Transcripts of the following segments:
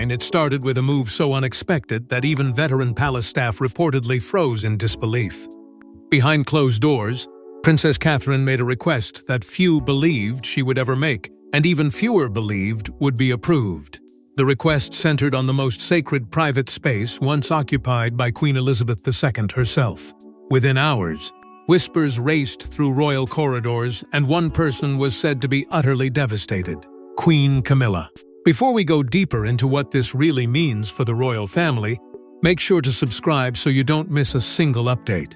And it started with a move so unexpected that even veteran palace staff reportedly froze in disbelief. Behind closed doors, Princess Catherine made a request that few believed she would ever make, and even fewer believed would be approved. The request centered on the most sacred private space once occupied by Queen Elizabeth II herself. Within hours, whispers raced through royal corridors, and one person was said to be utterly devastated: Queen Camilla. Before we go deeper into what this really means for the royal family, make sure to subscribe so you don't miss a single update.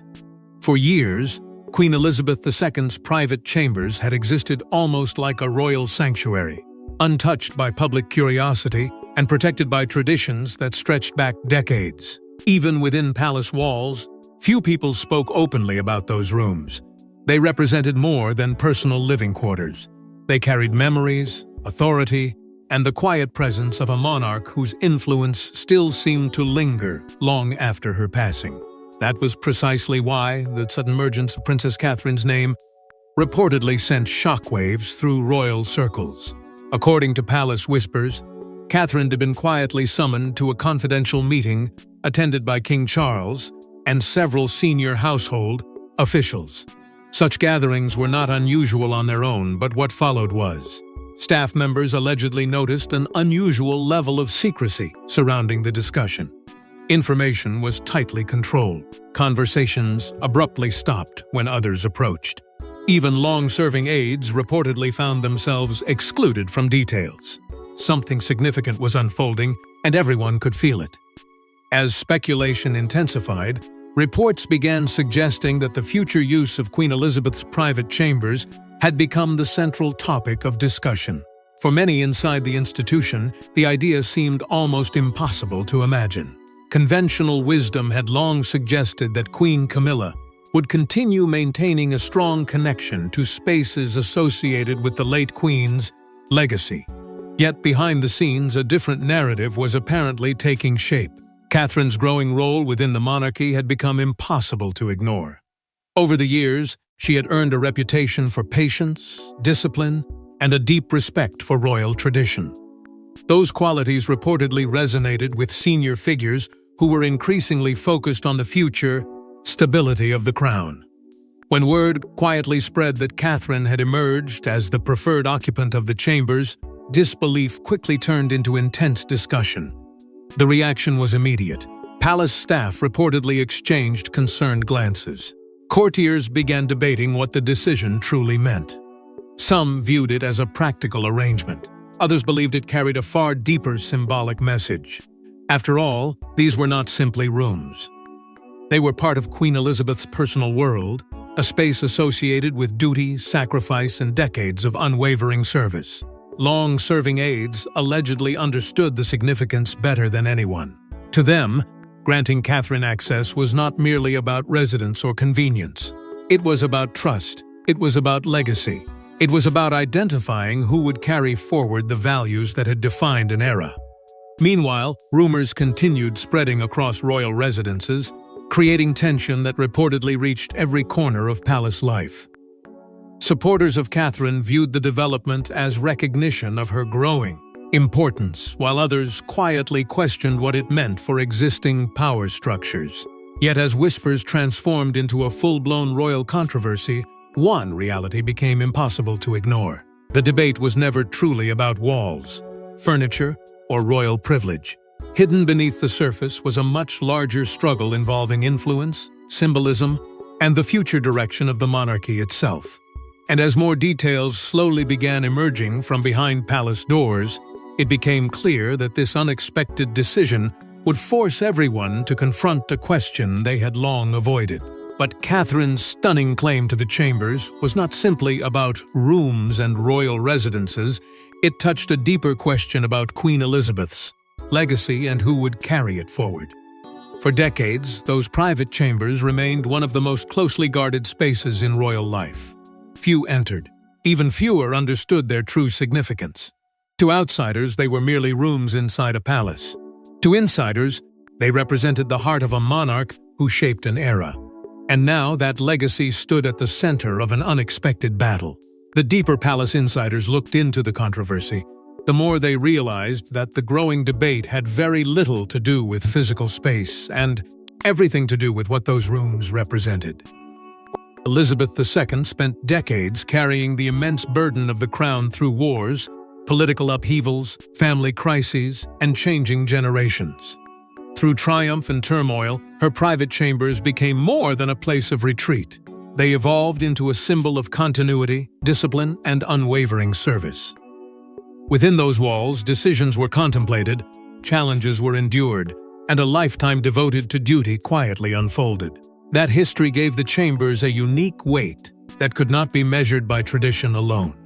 For years, Queen Elizabeth II's private chambers had existed almost like a royal sanctuary, untouched by public curiosity and protected by traditions that stretched back decades. Even within palace walls, few people spoke openly about those rooms. They represented more than personal living quarters. They carried memories, authority, and the quiet presence of a monarch whose influence still seemed to linger long after her passing. That was precisely why the sudden emergence of Princess Catherine's name reportedly sent shockwaves through royal circles. According to palace whispers, Catherine had been quietly summoned to a confidential meeting attended by King Charles and several senior household officials. Such gatherings were not unusual on their own, but what followed was. Staff members allegedly noticed an unusual level of secrecy surrounding the discussion. Information was tightly controlled. Conversations abruptly stopped when others approached. Even long-serving aides reportedly found themselves excluded from details. Something significant was unfolding, and everyone could feel it. As speculation intensified, reports began suggesting that the future use of Queen Elizabeth's private chambers had become the central topic of discussion. For many inside the institution, the idea seemed almost impossible to imagine. Conventional wisdom had long suggested that Queen Camilla would continue maintaining a strong connection to spaces associated with the late Queen's legacy. Yet behind the scenes, a different narrative was apparently taking shape. Catherine's growing role within the monarchy had become impossible to ignore. Over the years, she had earned a reputation for patience, discipline, and a deep respect for royal tradition. Those qualities reportedly resonated with senior figures who were increasingly focused on the future stability of the crown. When word quietly spread that Catherine had emerged as the preferred occupant of the chambers, disbelief quickly turned into intense discussion. The reaction was immediate. Palace staff reportedly exchanged concerned glances. Courtiers began debating what the decision truly meant. Some viewed it as a practical arrangement. Others believed it carried a far deeper symbolic message. After all, these were not simply rooms. They were part of Queen Elizabeth's personal world, a space associated with duty, sacrifice, and decades of unwavering service. Long-serving aides allegedly understood the significance better than anyone. To them, granting Catherine access was not merely about residence or convenience. It was about trust. It was about legacy. It was about identifying who would carry forward the values that had defined an era. Meanwhile, rumors continued spreading across royal residences, creating tension that reportedly reached every corner of palace life. Supporters of Catherine viewed the development as recognition of her growing importance, while others quietly questioned what it meant for existing power structures. Yet as whispers transformed into a full-blown royal controversy, one reality became impossible to ignore. The debate was never truly about walls, furniture, or royal privilege. Hidden beneath the surface was a much larger struggle involving influence, symbolism, and the future direction of the monarchy itself. And as more details slowly began emerging from behind palace doors, it became clear that this unexpected decision would force everyone to confront a question they had long avoided. But Catherine's stunning claim to the chambers was not simply about rooms and royal residences. It touched a deeper question about Queen Elizabeth's legacy and who would carry it forward. For decades, those private chambers remained one of the most closely guarded spaces in royal life. Few entered. Even fewer understood their true significance. To outsiders, they were merely rooms inside a palace. To insiders, they represented the heart of a monarch who shaped an era. And now that legacy stood at the center of an unexpected battle. The deeper palace insiders looked into the controversy. the more they realized that the growing debate had very little to do with physical space and everything to do with what those rooms represented. Elizabeth II spent decades carrying the immense burden of the crown through wars, political upheavals, family crises, and changing generations. Through triumph and turmoil, her private chambers became more than a place of retreat. They evolved into a symbol of continuity, discipline, and unwavering service. Within those walls, decisions were contemplated, challenges were endured, and a lifetime devoted to duty quietly unfolded. That history gave the chambers a unique weight that could not be measured by tradition alone.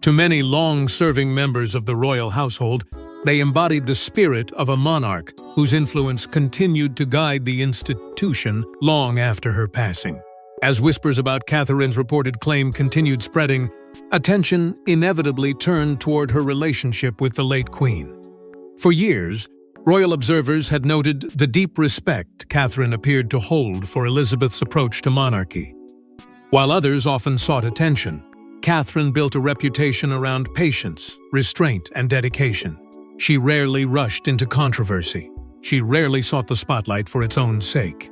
To many long-serving members of the royal household, they embodied the spirit of a monarch whose influence continued to guide the institution long after her passing. As whispers about Catherine's reported claim continued spreading, attention inevitably turned toward her relationship with the late Queen. For years, royal observers had noted the deep respect Catherine appeared to hold for Elizabeth's approach to monarchy. While others often sought attention, Catherine built a reputation around patience, restraint, and dedication. She rarely rushed into controversy. She rarely sought the spotlight for its own sake.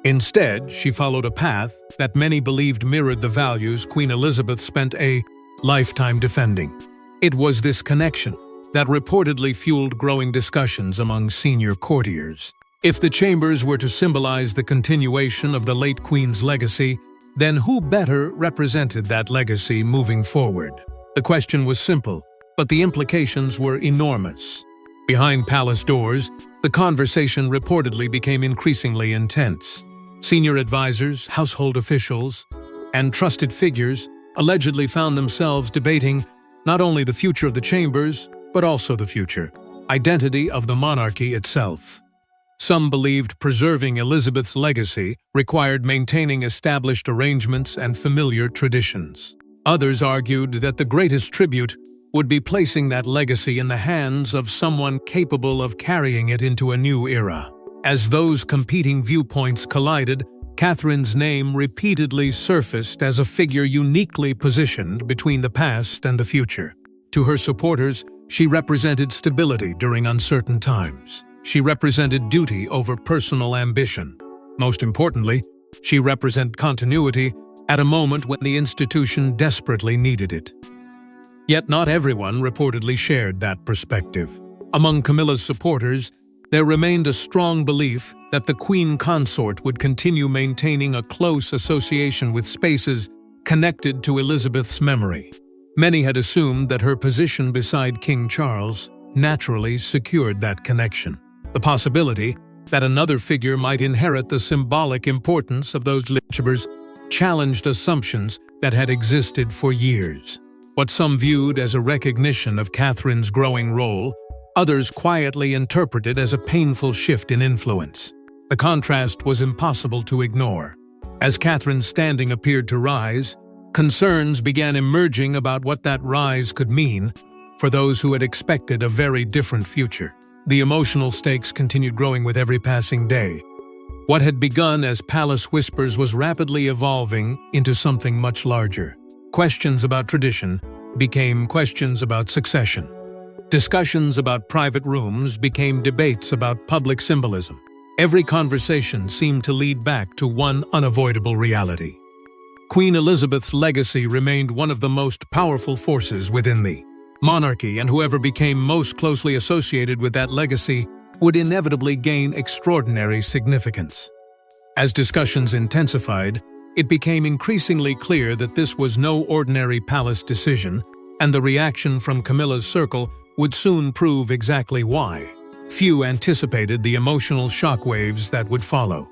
Instead, she followed a path that many believed mirrored the values Queen Elizabeth spent a lifetime defending. It was this connection that reportedly fueled growing discussions among senior courtiers. If the chambers were to symbolize the continuation of the late Queen's legacy, then who better represented that legacy moving forward? The question was simple, but the implications were enormous. Behind palace doors, the conversation reportedly became increasingly intense. Senior advisors, household officials, and trusted figures allegedly found themselves debating not only the future of the chambers, but also the future identity of the monarchy itself. Some believed preserving Elizabeth's legacy required maintaining established arrangements and familiar traditions. Others argued that the greatest tribute would be placing that legacy in the hands of someone capable of carrying it into a new era. As those competing viewpoints collided, Catherine's name repeatedly surfaced as a figure uniquely positioned between the past and the future. To her supporters, she represented stability during uncertain times. She represented duty over personal ambition. Most importantly, she represented continuity at a moment when the institution desperately needed it. Yet not everyone reportedly shared that perspective. Among Camilla's supporters, there remained a strong belief that the Queen Consort would continue maintaining a close association with spaces connected to Elizabeth's memory. Many had assumed that her position beside King Charles naturally secured that connection. The possibility that another figure might inherit the symbolic importance of those chambers challenged assumptions that had existed for years. What some viewed as a recognition of Catherine's growing role, others quietly interpreted as a painful shift in influence. The contrast was impossible to ignore. As Catherine's standing appeared to rise, concerns began emerging about what that rise could mean for those who had expected a very different future. The emotional stakes continued growing with every passing day. What had begun as palace whispers was rapidly evolving into something much larger. Questions about tradition became questions about succession. Discussions about private rooms became debates about public symbolism. Every conversation seemed to lead back to one unavoidable reality. Queen Elizabeth's legacy remained one of the most powerful forces within the monarchy, and whoever became most closely associated with that legacy would inevitably gain extraordinary significance. As discussions intensified, it became increasingly clear that this was no ordinary palace decision, and the reaction from Camilla's circle would soon prove exactly why. Few anticipated the emotional shockwaves that would follow.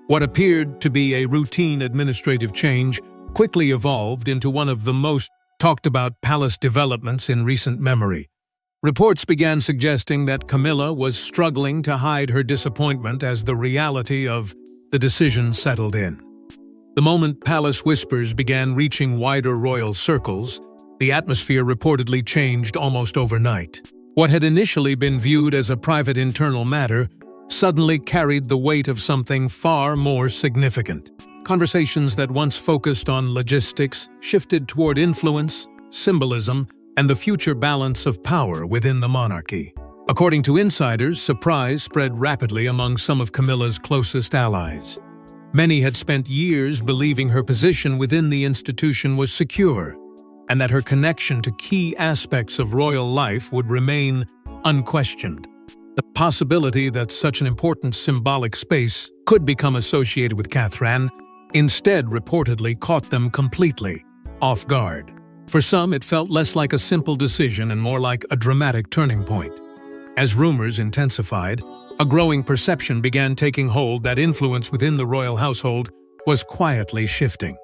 What appeared to be a routine administrative change quickly evolved into one of the most talked about palace developments in recent memory. Reports began suggesting that Camilla was struggling to hide her disappointment as the reality of the decision settled in. The moment palace whispers began reaching wider royal circles, the atmosphere reportedly changed almost overnight. What had initially been viewed as a private internal matter suddenly carried the weight of something far more significant. Conversations that once focused on logistics shifted toward influence, symbolism, and the future balance of power within the monarchy. According to insiders, surprise spread rapidly among some of Camilla's closest allies. Many had spent years believing her position within the institution was secure, and that her connection to key aspects of royal life would remain unquestioned. The possibility that such an important symbolic space could become associated with Catherine instead reportedly caught them completely off guard. For some, it felt less like a simple decision and more like a dramatic turning point. As rumors intensified, a growing perception began taking hold that influence within the royal household was quietly shifting.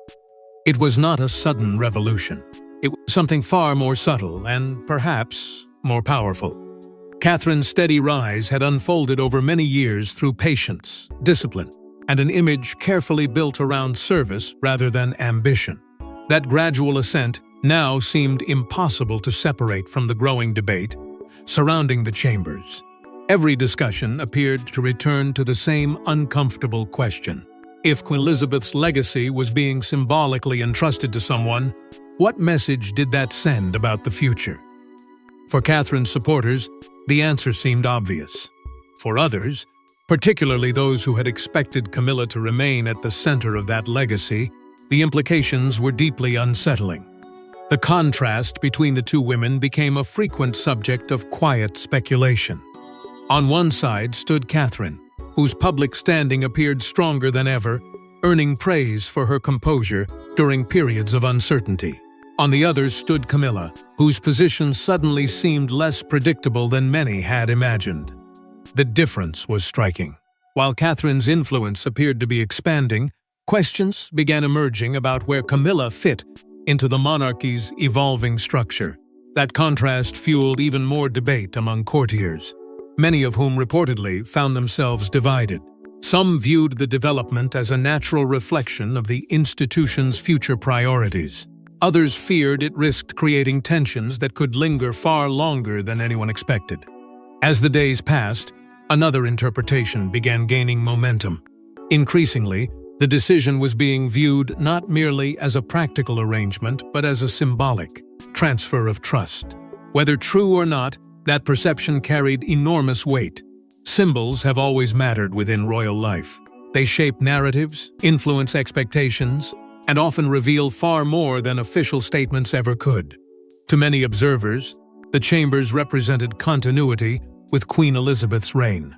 It was not a sudden revolution. It was something far more subtle and, perhaps, more powerful. Catherine's steady rise had unfolded over many years through patience, discipline, and an image carefully built around service rather than ambition. That gradual ascent now seemed impossible to separate from the growing debate surrounding the chambers. Every discussion appeared to return to the same uncomfortable question. If Queen Elizabeth's legacy was being symbolically entrusted to someone, what message did that send about the future? For Catherine's supporters, the answer seemed obvious. For others, particularly those who had expected Camilla to remain at the center of that legacy, the implications were deeply unsettling. The contrast between the two women became a frequent subject of quiet speculation. On one side stood Catherine, whose public standing appeared stronger than ever, earning praise for her composure during periods of uncertainty. On the other stood Camilla, whose position suddenly seemed less predictable than many had imagined. The difference was striking. While Catherine's influence appeared to be expanding, questions began emerging about where Camilla fit into the monarchy's evolving structure. That contrast fueled even more debate among courtiers, many of whom reportedly found themselves divided. Some viewed the development as a natural reflection of the institution's future priorities. Others feared it risked creating tensions that could linger far longer than anyone expected. As the days passed, another interpretation began gaining momentum. Increasingly, the decision was being viewed not merely as a practical arrangement, but as a symbolic transfer of trust. Whether true or not, that perception carried enormous weight. Symbols have always mattered within royal life. They shape narratives, influence expectations, and often reveal far more than official statements ever could. To many observers, the chambers represented continuity with Queen Elizabeth's reign.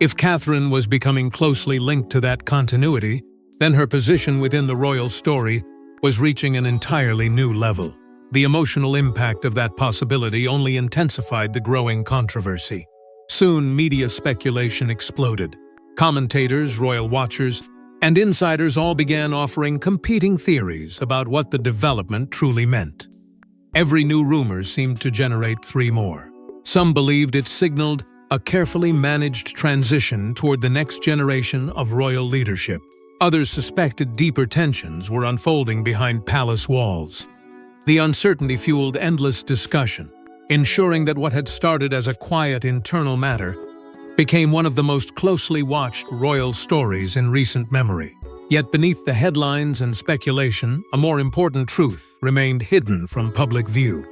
If Catherine was becoming closely linked to that continuity, then her position within the royal story was reaching an entirely new level. The emotional impact of that possibility only intensified the growing controversy. Soon, media speculation exploded. Commentators, royal watchers, and insiders all began offering competing theories about what the development truly meant. Every new rumor seemed to generate three more. Some believed it signaled a carefully managed transition toward the next generation of royal leadership. Others suspected deeper tensions were unfolding behind palace walls. The uncertainty fueled endless discussion, ensuring that what had started as a quiet internal matter became one of the most closely watched royal stories in recent memory. Yet beneath the headlines and speculation, a more important truth remained hidden from public view.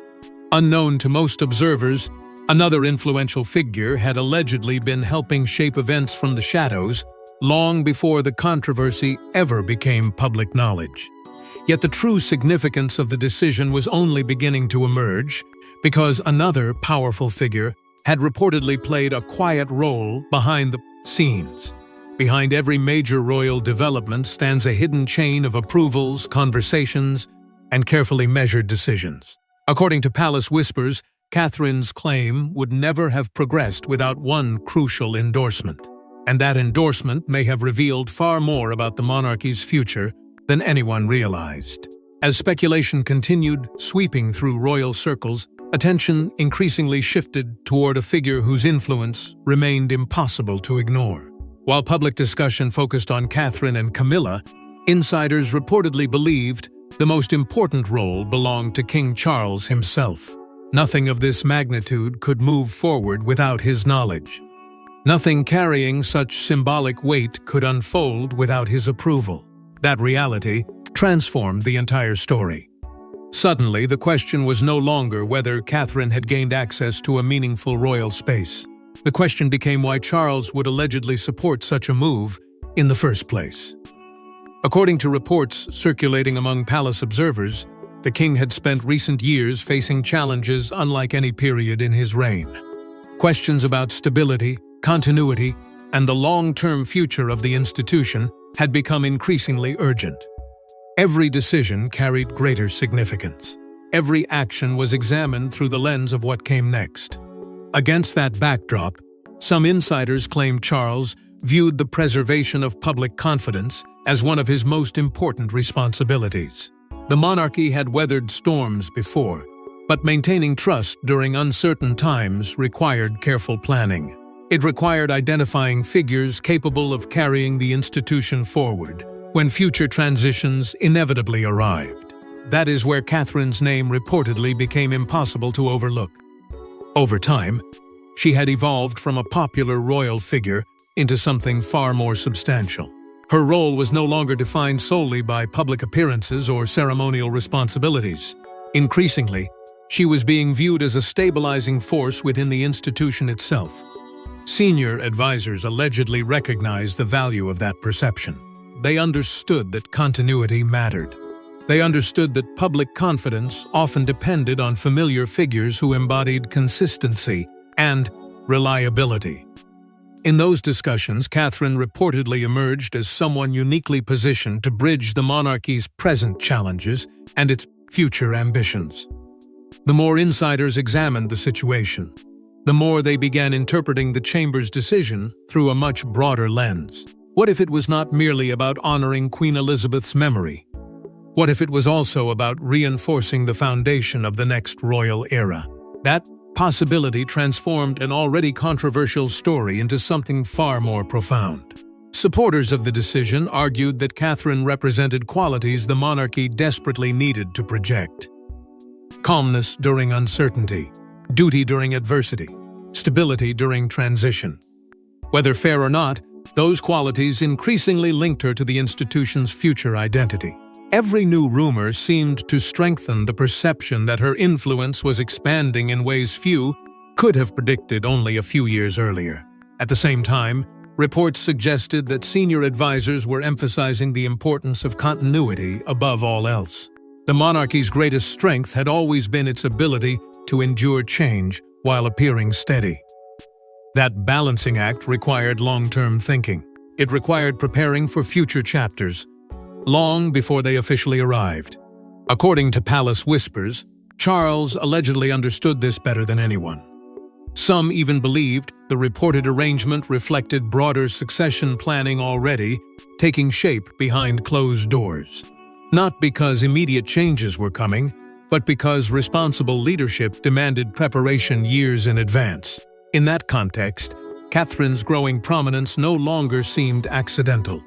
Unknown to most observers, another influential figure had allegedly been helping shape events from the shadows long before the controversy ever became public knowledge. Yet the true significance of the decision was only beginning to emerge because another powerful figure had reportedly played a quiet role behind the scenes. Behind every major royal development stands a hidden chain of approvals, conversations, and carefully measured decisions. According to palace whispers, Catherine's claim would never have progressed without one crucial endorsement. And that endorsement may have revealed far more about the monarchy's future than anyone realized. As speculation continued sweeping through royal circles, attention increasingly shifted toward a figure whose influence remained impossible to ignore. While public discussion focused on Catherine and Camilla, insiders reportedly believed the most important role belonged to King Charles himself. Nothing of this magnitude could move forward without his knowledge. Nothing carrying such symbolic weight could unfold without his approval. That reality transformed the entire story. Suddenly, the question was no longer whether Catherine had gained access to a meaningful royal space. The question became why Charles would allegedly support such a move in the first place. According to reports circulating among palace observers, the king had spent recent years facing challenges unlike any period in his reign. Questions about stability, continuity, and the long-term future of the institution had become increasingly urgent. Every decision carried greater significance. Every action was examined through the lens of what came next. Against that backdrop, some insiders claimed Charles viewed the preservation of public confidence as one of his most important responsibilities. The monarchy had weathered storms before, but maintaining trust during uncertain times required careful planning. It required identifying figures capable of carrying the institution forward when future transitions inevitably arrived. That is where Catherine's name reportedly became impossible to overlook. Over time, she had evolved from a popular royal figure into something far more substantial. Her role was no longer defined solely by public appearances or ceremonial responsibilities. Increasingly, she was being viewed as a stabilizing force within the institution itself. Senior advisors allegedly recognized the value of that perception. They understood that continuity mattered. They understood that public confidence often depended on familiar figures who embodied consistency and reliability. In those discussions, Catherine reportedly emerged as someone uniquely positioned to bridge the monarchy's present challenges and its future ambitions. The more insiders examined the situation, the more they began interpreting the chamber's decision through a much broader lens. What if it was not merely about honoring Queen Elizabeth's memory? What if it was also about reinforcing the foundation of the next royal era? That possibility transformed an already controversial story into something far more profound. Supporters of the decision argued that Catherine represented qualities the monarchy desperately needed to project: calmness during uncertainty, duty during adversity, stability during transition. Whether fair or not, those qualities increasingly linked her to the institution's future identity. Every new rumor seemed to strengthen the perception that her influence was expanding in ways few could have predicted only a few years earlier. At the same time, reports suggested that senior advisors were emphasizing the importance of continuity above all else. The monarchy's greatest strength had always been its ability to endure change while appearing steady. That balancing act required long-term thinking. It required preparing for future chapters, long before they officially arrived. According to palace whispers, Charles allegedly understood this better than anyone. Some even believed the reported arrangement reflected broader succession planning already taking shape behind closed doors. Not because immediate changes were coming, but because responsible leadership demanded preparation years in advance. In that context, Catherine's growing prominence no longer seemed accidental.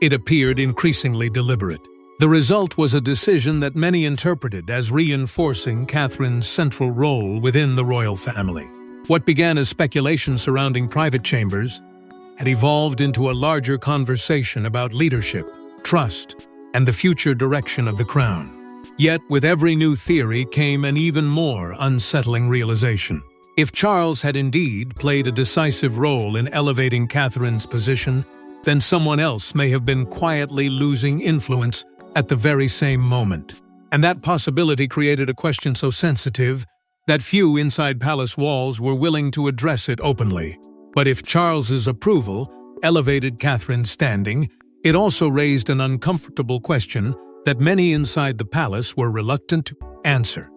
It appeared increasingly deliberate. The result was a decision that many interpreted as reinforcing Catherine's central role within the royal family. What began as speculation surrounding private chambers had evolved into a larger conversation about leadership, trust, and the future direction of the crown. Yet, with every new theory came an even more unsettling realization. If Charles had indeed played a decisive role in elevating Catherine's position, then someone else may have been quietly losing influence at the very same moment. And that possibility created a question so sensitive that few inside palace walls were willing to address it openly. But if Charles's approval elevated Catherine's standing, it also raised an uncomfortable question that many inside the palace were reluctant to answer.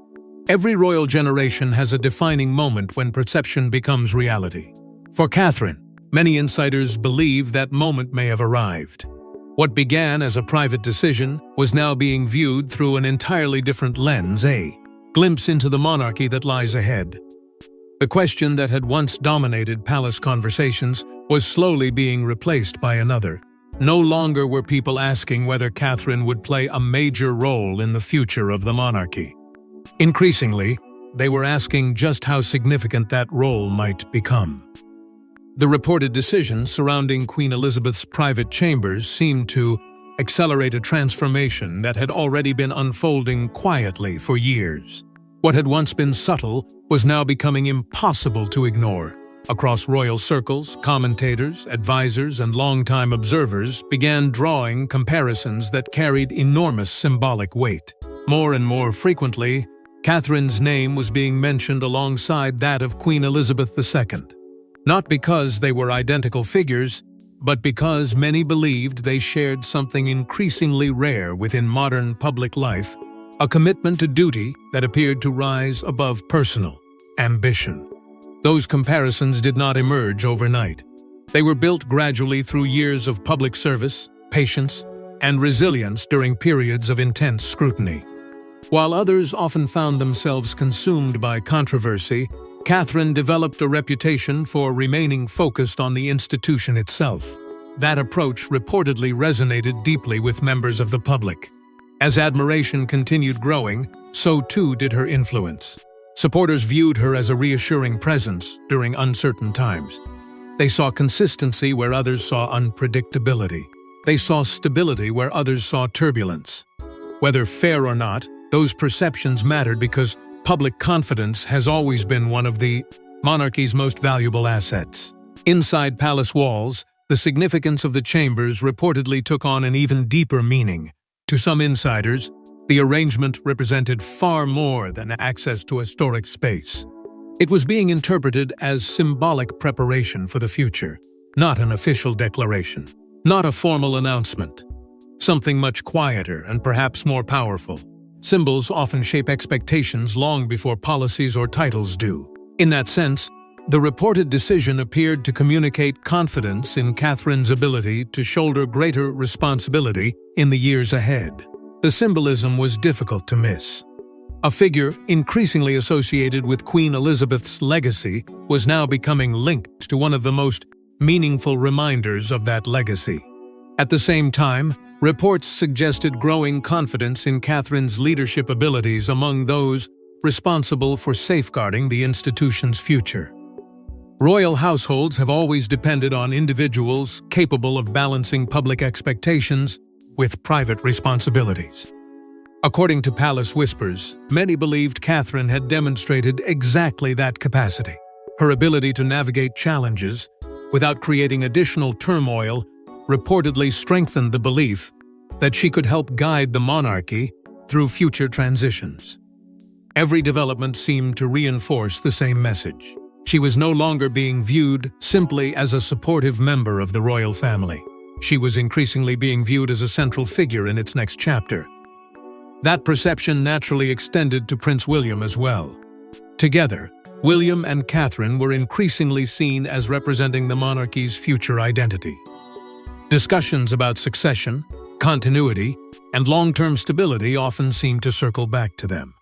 Every royal generation has a defining moment when perception becomes reality. For Catherine, many insiders believe that moment may have arrived. What began as a private decision was now being viewed through an entirely different lens, a glimpse into the monarchy that lies ahead. The question that had once dominated palace conversations was slowly being replaced by another. No longer were people asking whether Catherine would play a major role in the future of the monarchy. Increasingly, they were asking just how significant that role might become. The reported decisions surrounding Queen Elizabeth's private chambers seemed to accelerate a transformation that had already been unfolding quietly for years. What had once been subtle was now becoming impossible to ignore. Across royal circles, commentators, advisors, and longtime observers began drawing comparisons that carried enormous symbolic weight. More and more frequently, Catherine's name was being mentioned alongside that of Queen Elizabeth II. Not because they were identical figures, but because many believed they shared something increasingly rare within modern public life, a commitment to duty that appeared to rise above personal ambition. Those comparisons did not emerge overnight. They were built gradually through years of public service, patience, and resilience during periods of intense scrutiny. While others often found themselves consumed by controversy, Catherine developed a reputation for remaining focused on the institution itself. That approach reportedly resonated deeply with members of the public. As admiration continued growing, so too did her influence. Supporters viewed her as a reassuring presence during uncertain times. They saw consistency where others saw unpredictability. They saw stability where others saw turbulence. Whether fair or not, those perceptions mattered because public confidence has always been one of the monarchy's most valuable assets. Inside palace walls, the significance of the chambers reportedly took on an even deeper meaning. To some insiders, the arrangement represented far more than access to historic space. It was being interpreted as symbolic preparation for the future, not an official declaration, not a formal announcement. Something much quieter and perhaps more powerful. Symbols often shape expectations long before policies or titles do. In that sense, the reported decision appeared to communicate confidence in Catherine's ability to shoulder greater responsibility in the years ahead. The symbolism was difficult to miss. A figure increasingly associated with Queen Elizabeth's legacy was now becoming linked to one of the most meaningful reminders of that legacy. At the same time, reports suggested growing confidence in Catherine's leadership abilities among those responsible for safeguarding the institution's future. Royal households have always depended on individuals capable of balancing public expectations with private responsibilities. According to palace whispers, many believed Catherine had demonstrated exactly that capacity. Her ability to navigate challenges without creating additional turmoil reportedly strengthened the belief that she could help guide the monarchy through future transitions. Every development seemed to reinforce the same message. She was no longer being viewed simply as a supportive member of the royal family. She was increasingly being viewed as a central figure in its next chapter. That perception naturally extended to Prince William as well. Together, William and Catherine were increasingly seen as representing the monarchy's future identity. Discussions about succession, continuity, and long-term stability often seemed to circle back to them.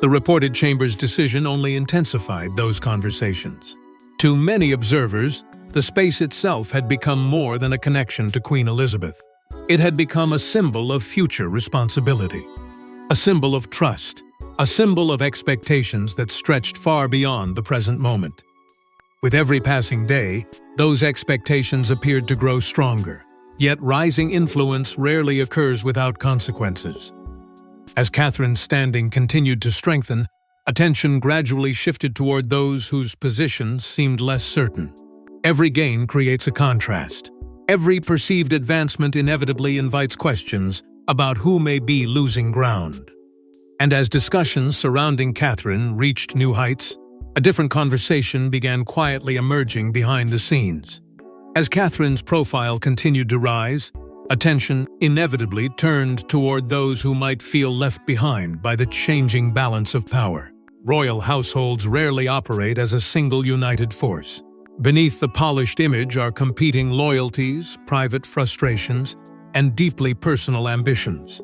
The reported chamber's decision only intensified those conversations. To many observers, the space itself had become more than a connection to Queen Elizabeth. It had become a symbol of future responsibility, a symbol of trust, a symbol of expectations that stretched far beyond the present moment. With every passing day, those expectations appeared to grow stronger, yet rising influence rarely occurs without consequences. As Catherine's standing continued to strengthen, attention gradually shifted toward those whose positions seemed less certain. Every gain creates a contrast. Every perceived advancement inevitably invites questions about who may be losing ground. And as discussions surrounding Catherine reached new heights, a different conversation began quietly emerging behind the scenes. As Catherine's profile continued to rise, attention inevitably turned toward those who might feel left behind by the changing balance of power. Royal households rarely operate as a single united force. Beneath the polished image are competing loyalties, private frustrations, and deeply personal ambitions.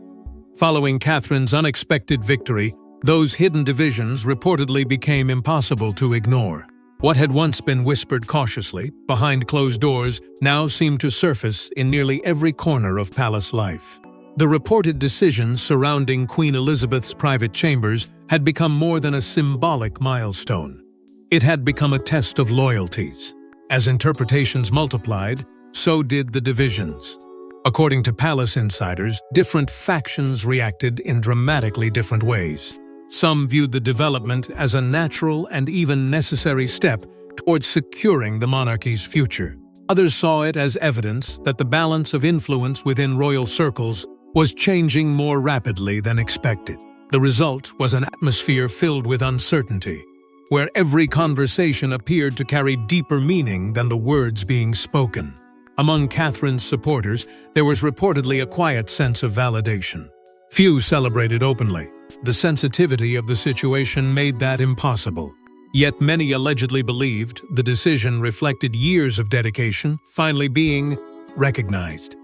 Following Catherine's unexpected victory, those hidden divisions reportedly became impossible to ignore. What had once been whispered cautiously, behind closed doors, now seemed to surface in nearly every corner of palace life. The reported decisions surrounding Queen Elizabeth's private chambers had become more than a symbolic milestone. It had become a test of loyalties. As interpretations multiplied, so did the divisions. According to palace insiders, different factions reacted in dramatically different ways. Some viewed the development as a natural and even necessary step towards securing the monarchy's future. Others saw it as evidence that the balance of influence within royal circles was changing more rapidly than expected. The result was an atmosphere filled with uncertainty, where every conversation appeared to carry deeper meaning than the words being spoken. Among Catherine's supporters, there was reportedly a quiet sense of validation. Few celebrated openly. The sensitivity of the situation made that impossible. Yet many allegedly believed the decision reflected years of dedication finally being recognized.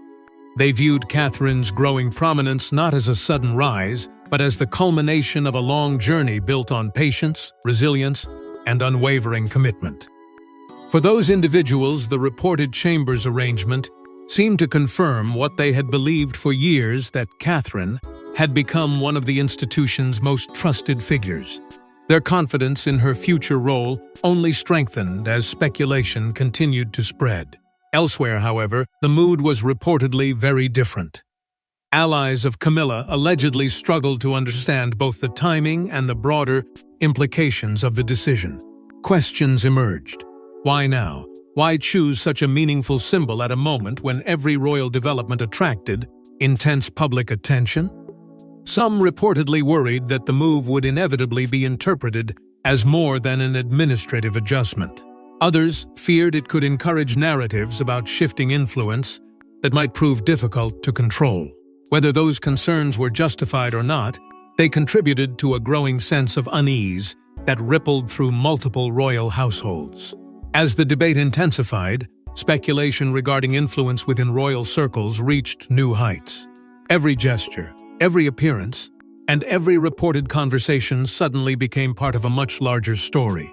They viewed Catherine's growing prominence not as a sudden rise, but as the culmination of a long journey built on patience, resilience, and unwavering commitment. For those individuals, the reported chambers arrangement seemed to confirm what they had believed for years, that Catherine had become one of the institution's most trusted figures. Their confidence in her future role only strengthened as speculation continued to spread. Elsewhere, however, the mood was reportedly very different. Allies of Camilla allegedly struggled to understand both the timing and the broader implications of the decision. Questions emerged. Why now? Why choose such a meaningful symbol at a moment when every royal development attracted intense public attention? Some reportedly worried that the move would inevitably be interpreted as more than an administrative adjustment. Others feared it could encourage narratives about shifting influence that might prove difficult to control. Whether those concerns were justified or not, they contributed to a growing sense of unease that rippled through multiple royal households. As the debate intensified, speculation regarding influence within royal circles reached new heights. Every gesture, every appearance, and every reported conversation suddenly became part of a much larger story.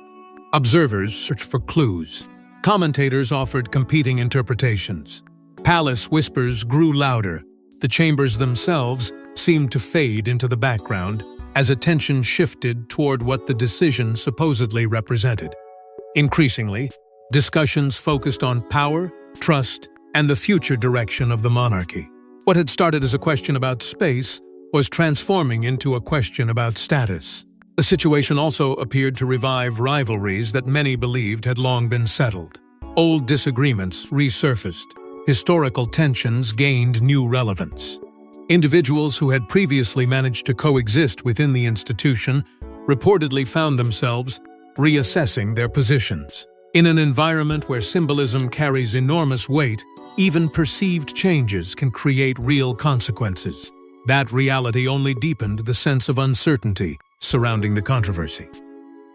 Observers searched for clues. Commentators offered competing interpretations. Palace whispers grew louder. The chambers themselves seemed to fade into the background as attention shifted toward what the decision supposedly represented. Increasingly, discussions focused on power, trust, and the future direction of the monarchy. What had started as a question about space was transforming into a question about status. The situation also appeared to revive rivalries that many believed had long been settled. Old disagreements resurfaced. Historical tensions gained new relevance. Individuals who had previously managed to coexist within the institution reportedly found themselves reassessing their positions. In an environment where symbolism carries enormous weight, even perceived changes can create real consequences. That reality only deepened the sense of uncertainty surrounding the controversy.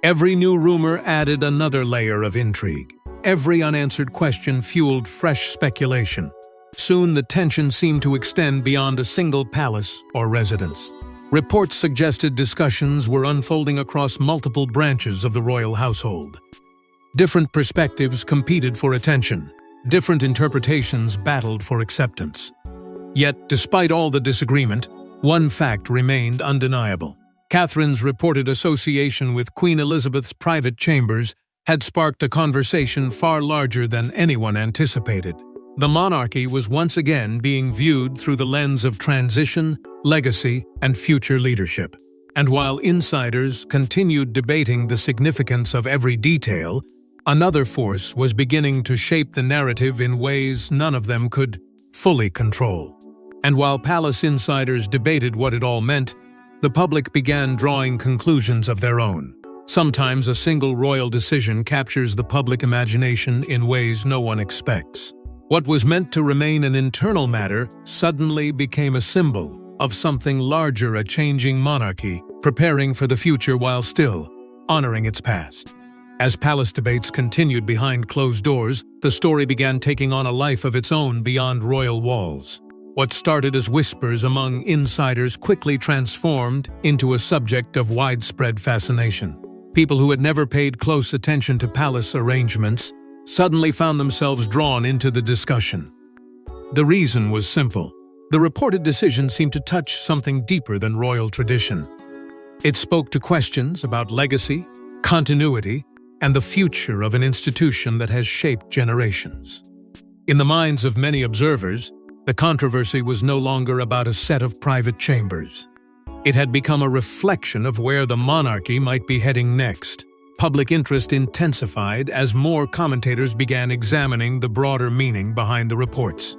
Every new rumor added another layer of intrigue. Every unanswered question fueled fresh speculation. Soon the tension seemed to extend beyond a single palace or residence. Reports suggested discussions were unfolding across multiple branches of the royal household. Different perspectives competed for attention. Different interpretations battled for acceptance. Yet, despite all the disagreement, one fact remained undeniable. Catherine's reported association with Queen Elizabeth's private chambers had sparked a conversation far larger than anyone anticipated. The monarchy was once again being viewed through the lens of transition, legacy, and future leadership. And while insiders continued debating the significance of every detail, another force was beginning to shape the narrative in ways none of them could fully control. And while palace insiders debated what it all meant, the public began drawing conclusions of their own. Sometimes a single royal decision captures the public imagination in ways no one expects. What was meant to remain an internal matter suddenly became a symbol of something larger, a changing monarchy, preparing for the future while still honoring its past. As palace debates continued behind closed doors, the story began taking on a life of its own beyond royal walls. What started as whispers among insiders quickly transformed into a subject of widespread fascination. People who had never paid close attention to palace arrangements suddenly found themselves drawn into the discussion. The reason was simple. The reported decision seemed to touch something deeper than royal tradition. It spoke to questions about legacy, continuity, and the future of an institution that has shaped generations. In the minds of many observers, The controversy was no longer about a set of private chambers. It had become a reflection of where the monarchy might be heading next. Public interest intensified as more commentators began examining the broader meaning behind the reports.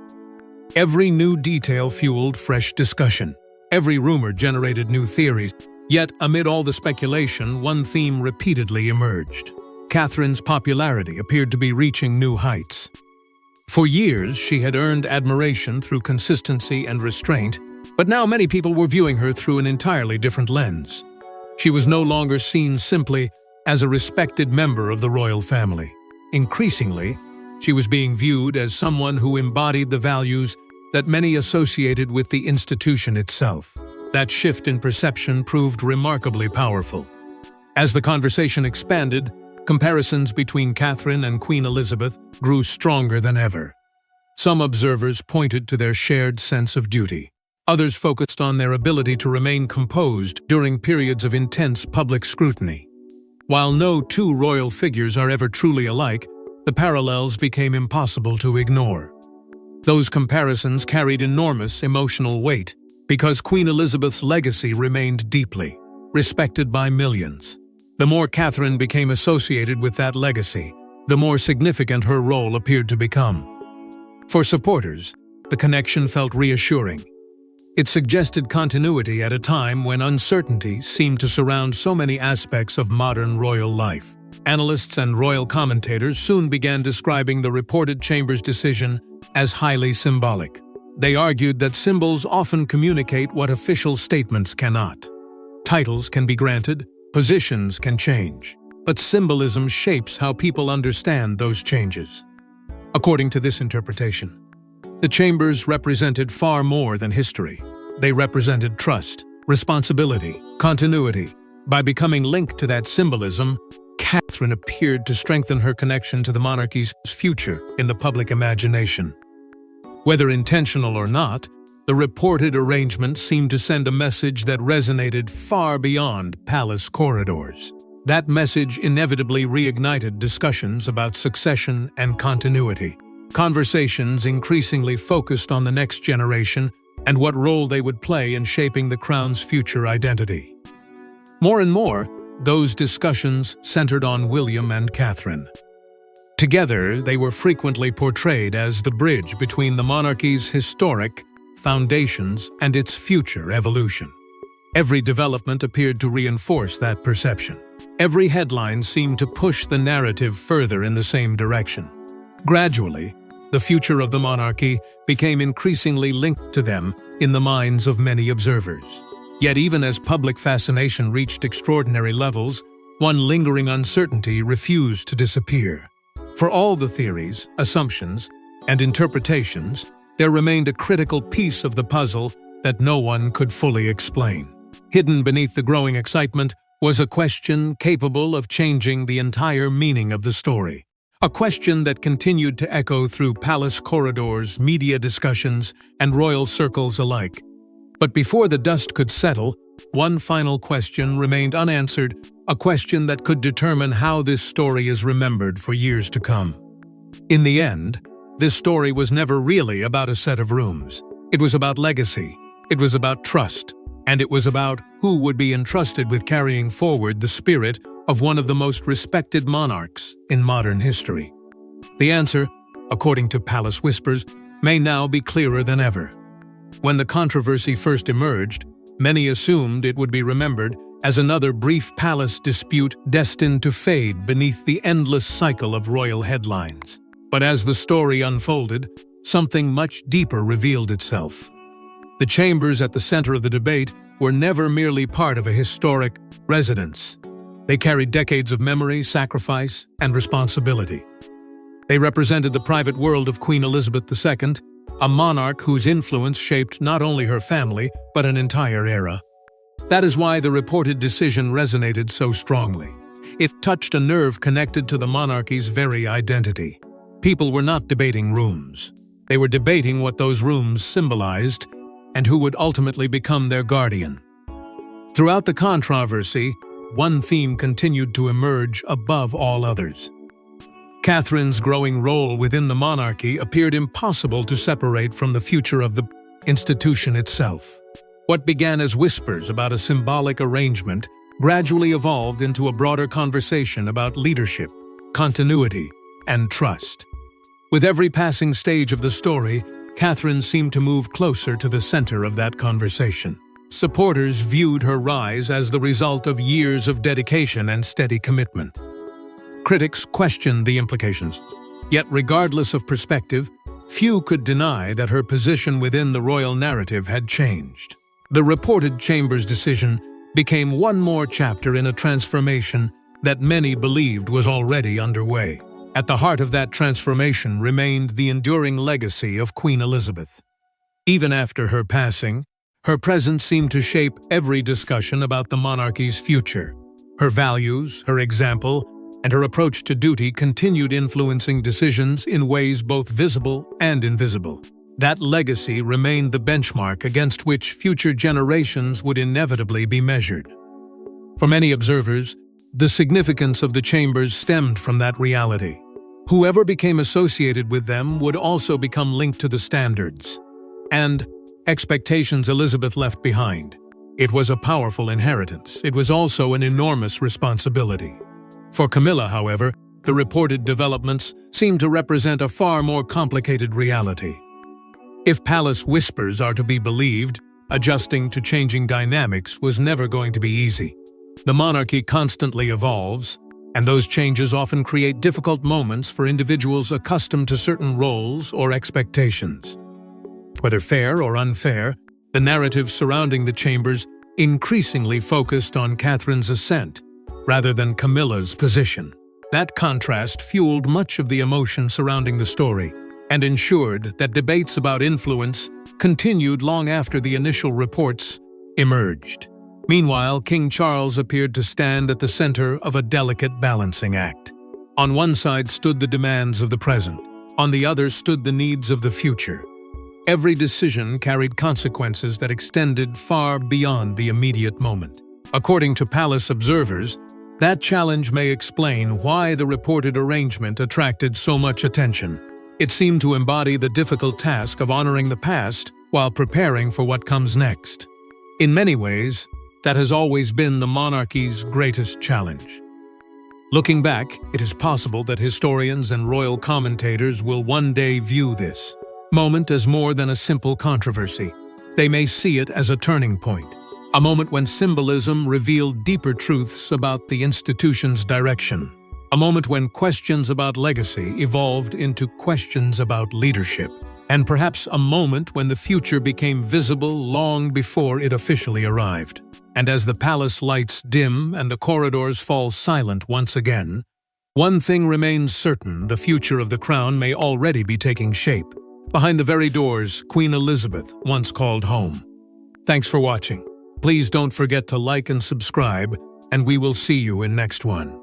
Every new detail fueled fresh discussion. Every rumor generated new theories. Yet, amid all the speculation, one theme repeatedly emerged. Catherine's popularity appeared to be reaching new heights. For years, she had earned admiration through consistency and restraint, but now many people were viewing her through an entirely different lens. She was no longer seen simply as a respected member of the royal family. Increasingly, she was being viewed as someone who embodied the values that many associated with the institution itself. That shift in perception proved remarkably powerful. As the conversation expanded, comparisons between Catherine and Queen Elizabeth grew stronger than ever. Some observers pointed to their shared sense of duty. Others focused on their ability to remain composed during periods of intense public scrutiny. While no two royal figures are ever truly alike, the parallels became impossible to ignore. Those comparisons carried enormous emotional weight because Queen Elizabeth's legacy remained deeply respected by millions. The more Catherine became associated with that legacy, the more significant her role appeared to become. For supporters, the connection felt reassuring. It suggested continuity at a time when uncertainty seemed to surround so many aspects of modern royal life. Analysts and royal commentators soon began describing the reported chamber's decision as highly symbolic. They argued that symbols often communicate what official statements cannot. Titles can be granted, positions can change, but symbolism shapes how people understand those changes. According to this interpretation, the chambers represented far more than history. They represented trust, responsibility, continuity. By becoming linked to that symbolism, Catherine appeared to strengthen her connection to the monarchy's future in the public imagination. Whether intentional or not, the reported arrangement seemed to send a message that resonated far beyond palace corridors. That message inevitably reignited discussions about succession and continuity. Conversations increasingly focused on the next generation and what role they would play in shaping the crown's future identity. More and more, those discussions centered on William and Catherine. Together, they were frequently portrayed as the bridge between the monarchy's historic foundations and its future evolution. Every development appeared to reinforce that perception. Every headline seemed to push the narrative further in the same direction. Gradually, the future of the monarchy became increasingly linked to them in the minds of many observers. Yet even as public fascination reached extraordinary levels, one lingering uncertainty refused to disappear. For all the theories, assumptions, and interpretations, there remained a critical piece of the puzzle that no one could fully explain. Hidden beneath the growing excitement was a question capable of changing the entire meaning of the story. A question that continued to echo through palace corridors, media discussions, and royal circles alike. But before the dust could settle, one final question remained unanswered, a question that could determine how this story is remembered for years to come. In the end, this story was never really about a set of rooms. It was about legacy, it was about trust, and it was about who would be entrusted with carrying forward the spirit of one of the most respected monarchs in modern history. The answer, according to palace whispers, may now be clearer than ever. When the controversy first emerged, many assumed it would be remembered as another brief palace dispute destined to fade beneath the endless cycle of royal headlines. But as the story unfolded, something much deeper revealed itself. The chambers at the center of the debate were never merely part of a historic residence. They carried decades of memory, sacrifice, and responsibility. They represented the private world of Queen Elizabeth II, a monarch whose influence shaped not only her family, but an entire era. That is why the reported decision resonated so strongly. It touched a nerve connected to the monarchy's very identity. People were not debating rooms. They were debating what those rooms symbolized and who would ultimately become their guardian. Throughout the controversy, one theme continued to emerge above all others. Catherine's growing role within the monarchy appeared impossible to separate from the future of the institution itself. What began as whispers about a symbolic arrangement gradually evolved into a broader conversation about leadership, continuity, and trust. With every passing stage of the story, Catherine seemed to move closer to the center of that conversation. Supporters viewed her rise as the result of years of dedication and steady commitment. Critics questioned the implications. Yet, regardless of perspective, few could deny that her position within the royal narrative had changed. The reported Chambers decision became one more chapter in a transformation that many believed was already underway. At the heart of that transformation remained the enduring legacy of Queen Elizabeth. Even after her passing, her presence seemed to shape every discussion about the monarchy's future. Her values, her example, and her approach to duty continued influencing decisions in ways both visible and invisible. That legacy remained the benchmark against which future generations would inevitably be measured. For many observers, the significance of the Chambers stemmed from that reality. Whoever became associated with them would also become linked to the standards and expectations Elizabeth left behind. It was a powerful inheritance. It was also an enormous responsibility. For Camilla, however, the reported developments seemed to represent a far more complicated reality. If palace whispers are to be believed, adjusting to changing dynamics was never going to be easy. The monarchy constantly evolves, and those changes often create difficult moments for individuals accustomed to certain roles or expectations. Whether fair or unfair, the narrative surrounding the Chambers increasingly focused on Catherine's ascent, rather than Camilla's position. That contrast fueled much of the emotion surrounding the story and ensured that debates about influence continued long after the initial reports emerged. Meanwhile, King Charles appeared to stand at the center of a delicate balancing act. On one side stood the demands of the present. On the other stood the needs of the future. Every decision carried consequences that extended far beyond the immediate moment. According to palace observers, that challenge may explain why the reported arrangement attracted so much attention. It seemed to embody the difficult task of honoring the past while preparing for what comes next. In many ways, that has always been the monarchy's greatest challenge. Looking back, it is possible that historians and royal commentators will one day view this moment as more than a simple controversy. They may see it as a turning point, a moment when symbolism revealed deeper truths about the institution's direction, a moment when questions about legacy evolved into questions about leadership, and perhaps a moment when the future became visible long before it officially arrived. And as the palace lights dim and the corridors fall silent once again, one thing remains certain: the future of the crown may already be taking shape, behind the very doors Queen Elizabeth once called home. Thanks for watching. Please don't forget to like and subscribe, and we will see you in next one.